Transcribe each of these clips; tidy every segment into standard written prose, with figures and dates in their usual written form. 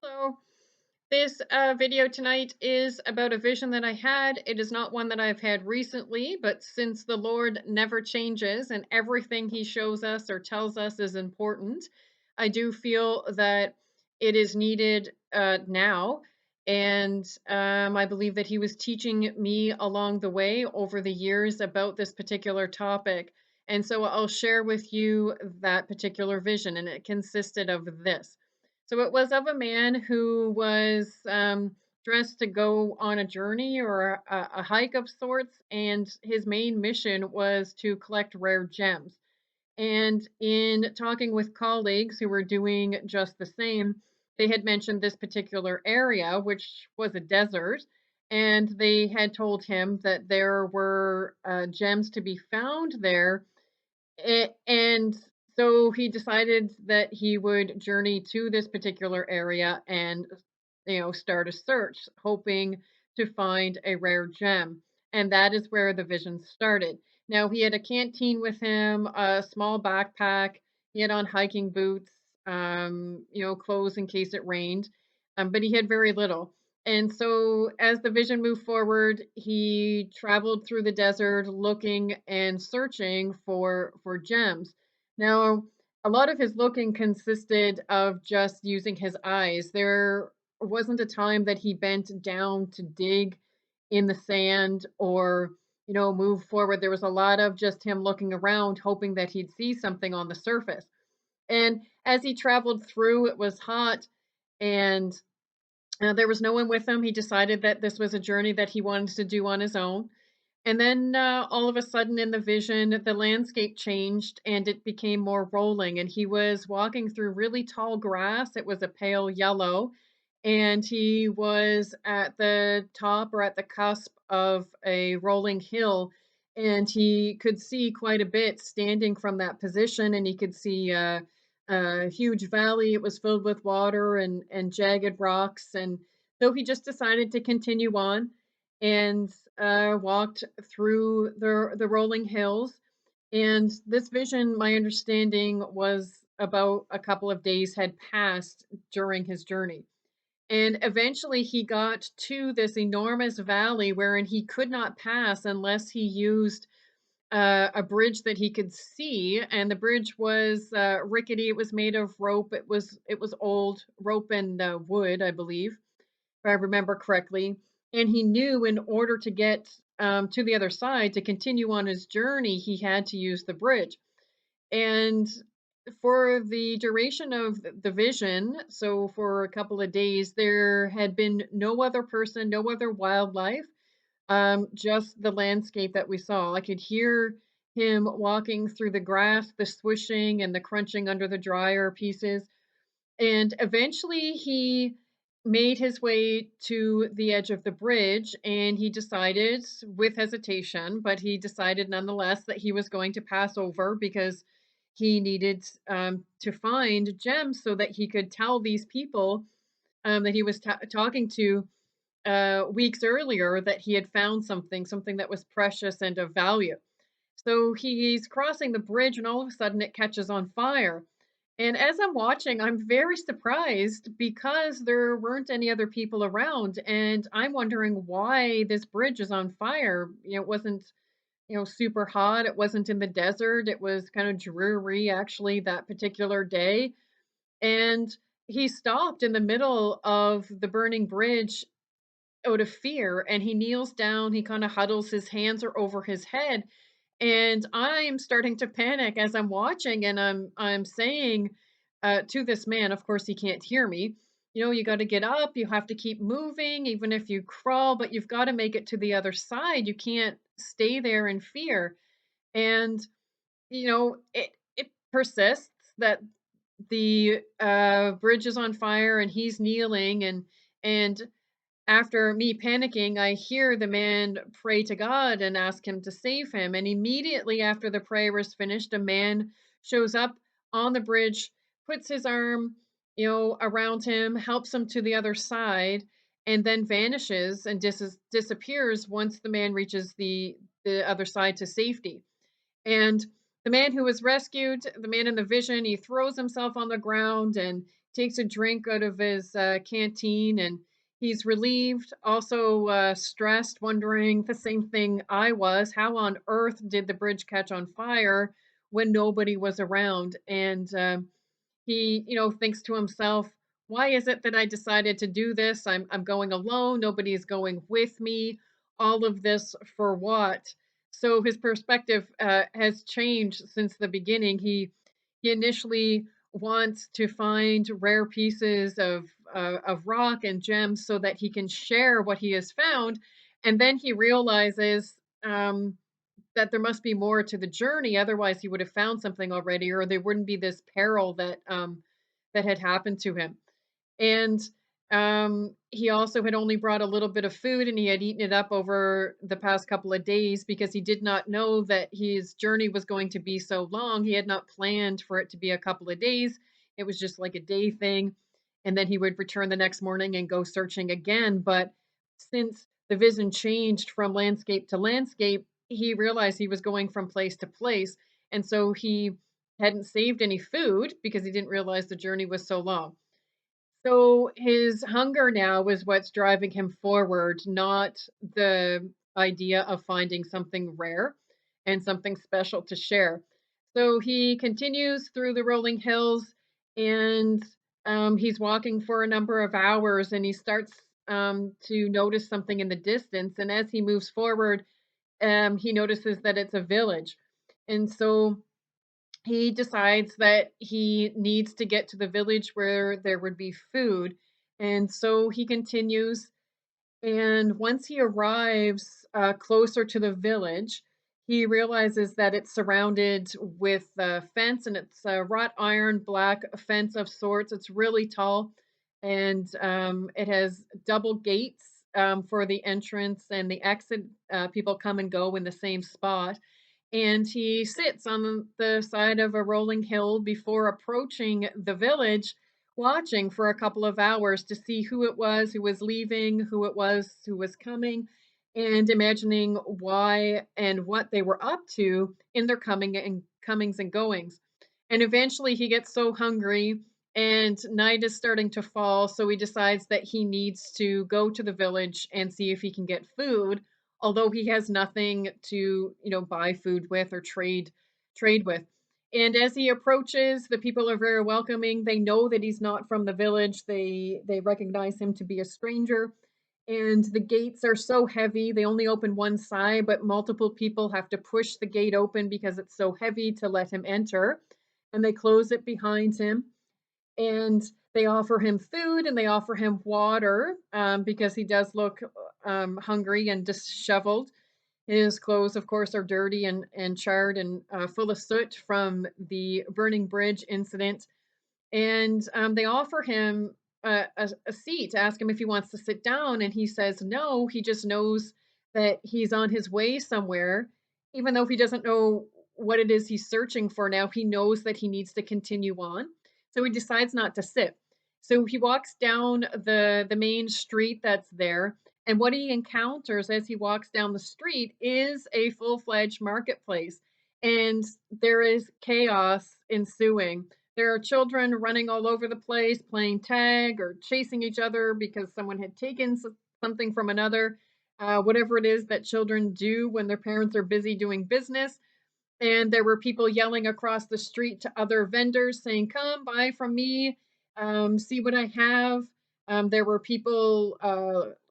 Hello. This video tonight is about a vision that I had. It is not one that I've had recently, but since the Lord never changes and everything he shows us or tells us is important, I do feel that it is needed now. And I believe that he was teaching me along the way over the years about this particular topic. And so I'll share with you that particular vision, and it consisted of this. So it was of a man who was dressed to go on a journey or a hike of sorts, and his main mission was to collect rare gems. And in talking with colleagues who were doing just the same, they had mentioned this particular area, which was a desert, and they had told him that there were gems to be found there and so he decided that he would journey to this particular area and, start a search, hoping to find a rare gem. And that is where the vision started. Now, he had a canteen with him, a small backpack. He had on hiking boots, clothes in case it rained, but he had very little. And so, as the vision moved forward, he traveled through the desert looking and searching for gems. Now, a lot of his looking consisted of just using his eyes. There wasn't a time that he bent down to dig in the sand or, move forward. There was a lot of just him looking around, hoping that he'd see something on the surface. And as he traveled through, it was hot and there was no one with him. He decided that this was a journey that he wanted to do on his own. And then all of a sudden in the vision, the landscape changed and it became more rolling. And he was walking through really tall grass. It was a pale yellow. And he was at the top or at the cusp of a rolling hill. And he could see quite a bit standing from that position. And he could see a huge valley. It was filled with water and jagged rocks. And so he just decided to continue on and walked through the rolling hills. And this vision, my understanding, was about a couple of days had passed during his journey. And eventually he got to this enormous valley wherein he could not pass unless he used a bridge that he could see. And the bridge was rickety. It was made of rope. It was old rope and wood, I believe, if I remember correctly. And he knew in order to get to the other side to continue on his journey, he had to use the bridge. And for the duration of the vision, so for a couple of days, there had been no other person, no other wildlife, just the landscape that we saw. I could hear him walking through the grass, the swishing and the crunching under the drier pieces. And eventually he made his way to the edge of the bridge and he decided, with hesitation, but he decided nonetheless that he was going to pass over because he needed to find gems so that he could tell these people that he was talking to weeks earlier that he had found something that was precious and of value. So he's crossing the bridge and all of a sudden it catches on fire. And as I'm watching, I'm very surprised because there weren't any other people around. And I'm wondering why this bridge is on fire. It wasn't, super hot. It wasn't in the desert. It was kind of dreary actually that particular day. And he stopped in the middle of the burning bridge out of fear and he kneels down. He kind of huddles, his hands are over his head and I'm starting to panic as I'm watching, and I'm saying to this man, of course he can't hear me. You got to get up. You have to keep moving, even if you crawl. But you've got to make it to the other side. You can't stay there in fear. And it persists that the bridge is on fire, and he's kneeling, and after me panicking, I hear the man pray to God and ask him to save him. And immediately after the prayer is finished, a man shows up on the bridge, puts his arm, around him, helps him to the other side, and then vanishes and disappears once the man reaches the other side to safety. And the man who was rescued, the man in the vision, he throws himself on the ground and takes a drink out of his canteen, and he's relieved, also stressed, wondering the same thing I was. How on earth did the bridge catch on fire when nobody was around? And he, thinks to himself, why is it that I decided to do this? I'm going alone. Nobody is going with me. All of this for what? So his perspective has changed since the beginning. He initially wants to find rare pieces of rock and gems so that he can share what he has found, and then he realizes um, that there must be more to the journey. Otherwise, he would have found something already, or there wouldn't be this peril that had happened to him. And he also had only brought a little bit of food, and he had eaten it up over the past couple of days because he did not know that his journey was going to be so long. He had not planned for it to be a couple of days. It was just like a day thing. And then he would return the next morning and go searching again. But since the vision changed from landscape to landscape, he realized he was going from place to place. And so he hadn't saved any food because he didn't realize the journey was so long. So his hunger now was what's driving him forward, not the idea of finding something rare and something special to share. So he continues through the rolling hills, and he's walking for a number of hours, and he starts to notice something in the distance. And as he moves forward, he notices that it's a village. And so he decides that he needs to get to the village where there would be food. And so he continues. And once he arrives closer to the village, he realizes that it's surrounded with a fence, and it's a wrought iron black fence of sorts. It's really tall, and it has double gates for the entrance and the exit. People come and go in the same spot, and he sits on the side of a rolling hill before approaching the village, watching for a couple of hours to see who it was who was leaving, who it was who was coming, and imagining why and what they were up to in their comings and goings. And eventually he gets so hungry and night is starting to fall, so he decides that he needs to go to the village and see if he can get food, although he has nothing to, buy food with or trade with. And as he approaches, the people are very welcoming. They know that he's not from the village. They recognize him to be a stranger. And the gates are so heavy. They only open one side, but multiple people have to push the gate open because it's so heavy to let him enter. And they close it behind him. And they offer him food and they offer him water because he does look hungry and disheveled. His clothes, of course, are dirty and charred and full of soot from the burning bridge incident. And they offer him a seat, ask him if he wants to sit down, and he says no. He just knows that he's on his way somewhere, even though he doesn't know what it is he's searching for now. He knows that he needs to continue on, so he decides not to sit. So he walks down the main street that's there, and what he encounters as he walks down the street is a full-fledged marketplace, and there is chaos ensuing. There are children running all over the place, playing tag or chasing each other because someone had taken something from another. Whatever it is that children do when their parents are busy doing business. And there were people yelling across the street to other vendors saying, "Come buy from me, see what I have." There were people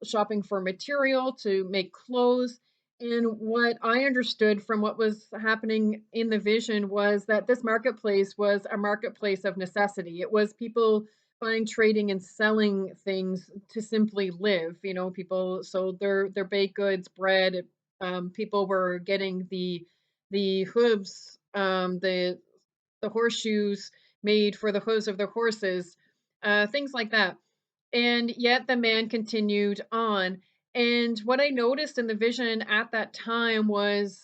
shopping for material to make clothes. And what I understood from what was happening in the vision was that this marketplace was a marketplace of necessity. It was people buying, trading, and selling things to simply live. People sold their baked goods, bread. People were getting the hooves, the horseshoes made for the hooves of their horses, things like that. And yet the man continued on. And what I noticed in the vision at that time was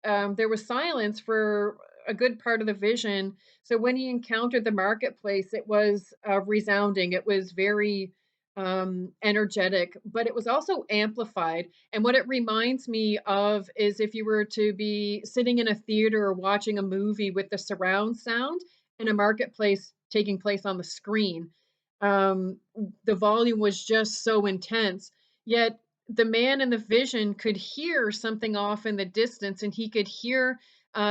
there was silence for a good part of the vision. So when he encountered the marketplace, it was resounding. It was very energetic, but it was also amplified. And what it reminds me of is if you were to be sitting in a theater or watching a movie with the surround sound and a marketplace taking place on the screen. The volume was just so intense. Yet the man in the vision could hear something off in the distance, and he could hear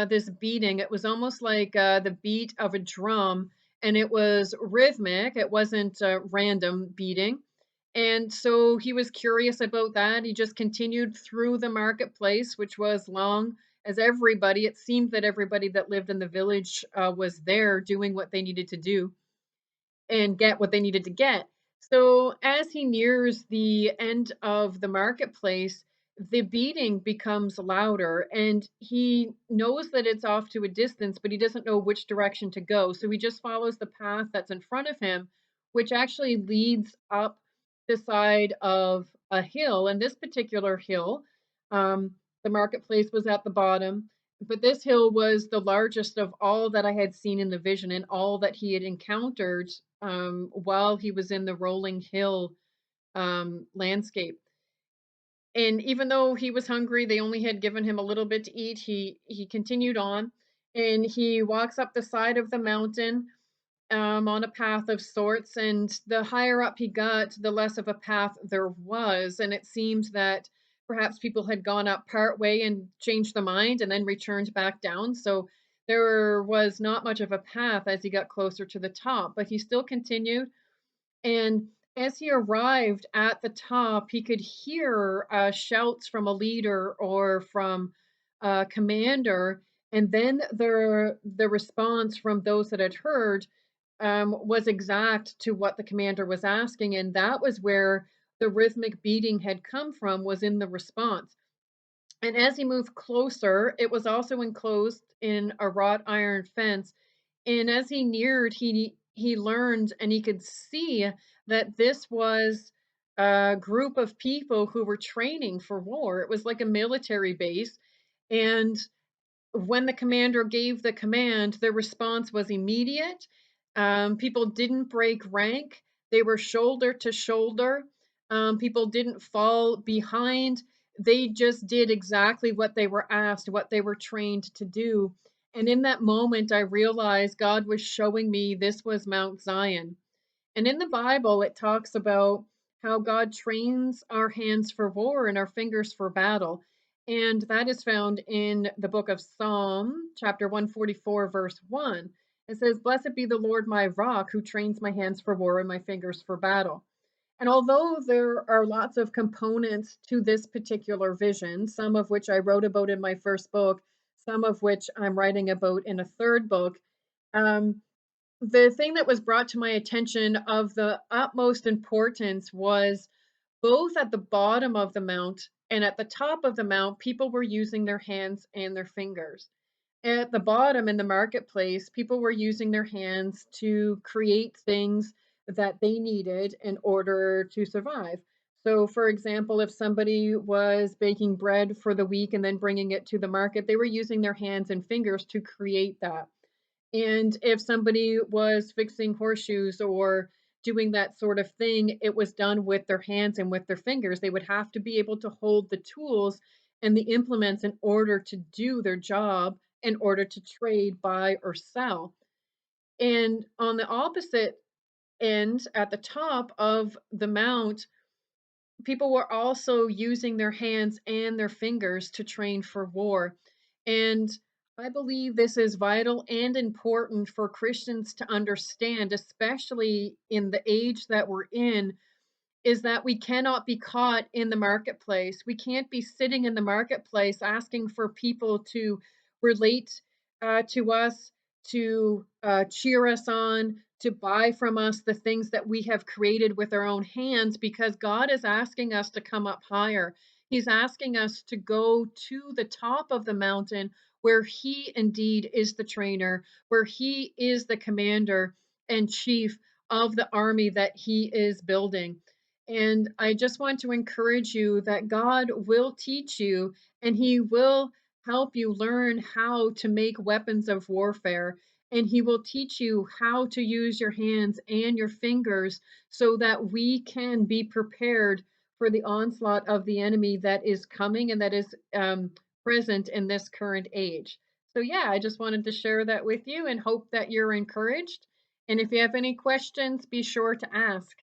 this beating. It was almost like the beat of a drum, and it was rhythmic. It wasn't random beating. And so he was curious about that. He just continued through the marketplace, which was long as everybody. It seemed that everybody that lived in the village was there doing what they needed to do and get what they needed to get. So as he nears the end of the marketplace, the beating becomes louder and he knows that it's off to a distance, but he doesn't know which direction to go. So he just follows the path that's in front of him, which actually leads up the side of a hill. And this particular hill, um, the marketplace was at the bottom, but this hill was the largest of all that I had seen in the vision and all that he had encountered while he was in the rolling hill landscape. And even though he was hungry, they only had given him a little bit to eat. He continued on, and he walks up the side of the mountain on a path of sorts. And the higher up he got, the less of a path there was. And it seemed that perhaps people had gone up part way and changed the mind and then returned back down. So there was not much of a path as he got closer to the top, but he still continued. And as he arrived at the top, he could hear shouts from a leader or from a commander. And then the response from those that had heard was exact to what the commander was asking, and that was where the rhythmic beating had come from, was in the response. And as he moved closer, it was also enclosed in a wrought iron fence. And as he neared, he learned and he could see that this was a group of people who were training for war. It was like a military base, and when the commander gave the command, the response was immediate. People didn't break rank, they were shoulder to shoulder. People didn't fall behind. They just did exactly what they were asked, what they were trained to do. And in that moment, I realized God was showing me this was Mount Zion. And in the Bible, it talks about how God trains our hands for war and our fingers for battle. And that is found in the book of Psalm, chapter 144, verse 1. It says, "Blessed be the Lord my rock, who trains my hands for war and my fingers for battle." And although there are lots of components to this particular vision, some of which I wrote about in my first book, some of which I'm writing about in a third book, um, the thing that was brought to my attention of the utmost importance was both at the bottom of the mount and at the top of the mount, people were using their hands and their fingers. At the bottom in the marketplace, people were using their hands to create things that they needed in order to survive. So, for example, if somebody was baking bread for the week and then bringing it to the market, they were using their hands and fingers to create that. And if somebody was fixing horseshoes or doing that sort of thing, it was done with their hands and with their fingers. They would have to be able to hold the tools and the implements in order to do their job, in order to trade, buy, or sell. And on the opposite end, at the top of the mount, people were also using their hands and their fingers to train for war. And I believe this is vital and important for Christians to understand, especially in the age that we're in, is that we cannot be caught in the marketplace. We can't be sitting in the marketplace asking for people to relate to us, to cheer us on, to buy from us the things that we have created with our own hands, because God is asking us to come up higher. He's asking us to go to the top of the mountain where He indeed is the trainer, where He is the commander and chief of the army that He is building. And I just want to encourage you that God will teach you and He will help you learn how to make weapons of warfare. And He will teach you how to use your hands and your fingers so that we can be prepared for the onslaught of the enemy that is coming and that is present in this current age. So, yeah, I just wanted to share that with you and hope that you're encouraged. And if you have any questions, be sure to ask.